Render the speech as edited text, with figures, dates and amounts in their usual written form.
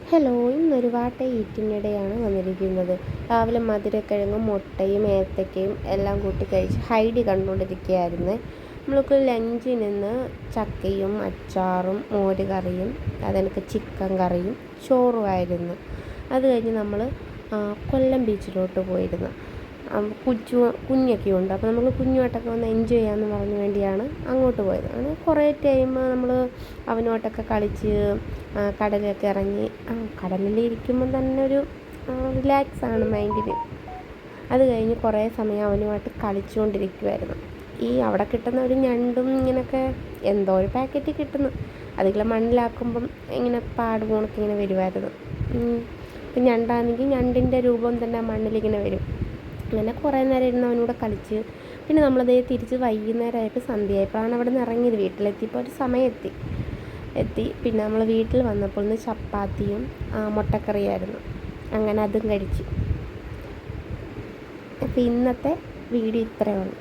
Hello, ഇന്നൊരു വാട്ട ഈറ്റിനിടെയാണ് വന്നിരിക്കുന്നത്. രാവിലെ മധുരക്കിഴങ്ങും മുട്ടയും ഏത്തക്കയും എല്ലാം കൂട്ടി കഴിച്ച് ഹൈഡി കണ്ടുകൊണ്ടിരിക്കുകയായിരുന്നു. നമ്മൾക്ക് ലഞ്ചിൽ നിന്ന് ചക്കയും അച്ചാറും മോര് കറിയും അതെനിക്ക് ചിക്കൻ കറിയും ചോറുമായിരുന്നു. അത് കഴിഞ്ഞ് നമ്മൾ കൊല്ലം ബീച്ചിലോട്ട് പോയിരുന്നു. കുഞ്ഞൊക്കെ ഉണ്ട്, അപ്പോൾ നമ്മൾ കുഞ്ഞുമായിട്ടൊക്കെ ഒന്ന് എൻജോയ് ചെയ്യാമെന്ന് പറഞ്ഞു വേണ്ടിയാണ് അങ്ങോട്ട് പോയത്. അങ്ങനെ കുറേ ടൈം നമ്മൾ അവനുമായിട്ടൊക്കെ കളിച്ച് കടലൊക്കെ ഇറങ്ങി. കടലിൽ ഇരിക്കുമ്പം തന്നെ ഒരു റിലാക്സാണ് മൈൻഡിന്. അത് കഴിഞ്ഞ് കുറേ സമയം അവനുമായിട്ട് കളിച്ചുകൊണ്ടിരിക്കുമായിരുന്നു. ഈ അവിടെ കിട്ടുന്ന ഒരു ഞണ്ടും ഇങ്ങനെയൊക്കെ എന്തോ ഒരു പാക്കറ്റ് കിട്ടുന്നു, അതിങ്ങനെ മണ്ണിലാക്കുമ്പം ഇങ്ങനെ പാട് പോണൊക്കെ ഇങ്ങനെ വരുമായിരുന്നു. ഇപ്പം ഞണ്ടാണെങ്കിൽ ഞണ്ടിൻ്റെ രൂപം തന്നെ മണ്ണിലിങ്ങനെ വരും. അങ്ങനെ കുറേ നേരം ഇരുന്ന് അവനൂടെ കളിച്ച് പിന്നെ നമ്മളതേ തിരിച്ച് വൈകുന്നേരമായിട്ട് സന്ധ്യയായപ്പോഴാണ് അവിടെ നിന്ന് ഇറങ്ങിയത്. വീട്ടിലെത്തിയപ്പോൾ ഒരു സമയമെത്തി. പിന്നെ നമ്മൾ വീട്ടിൽ വന്നപ്പോൾ ഇന്ന് ചപ്പാത്തിയും മുട്ടക്കറിയായിരുന്നു. അങ്ങനെ അതും കഴിച്ചു. അപ്പോൾ ഇന്നത്തെ വീഡിയോ ഇത്രയേ ഉള്ളൂ.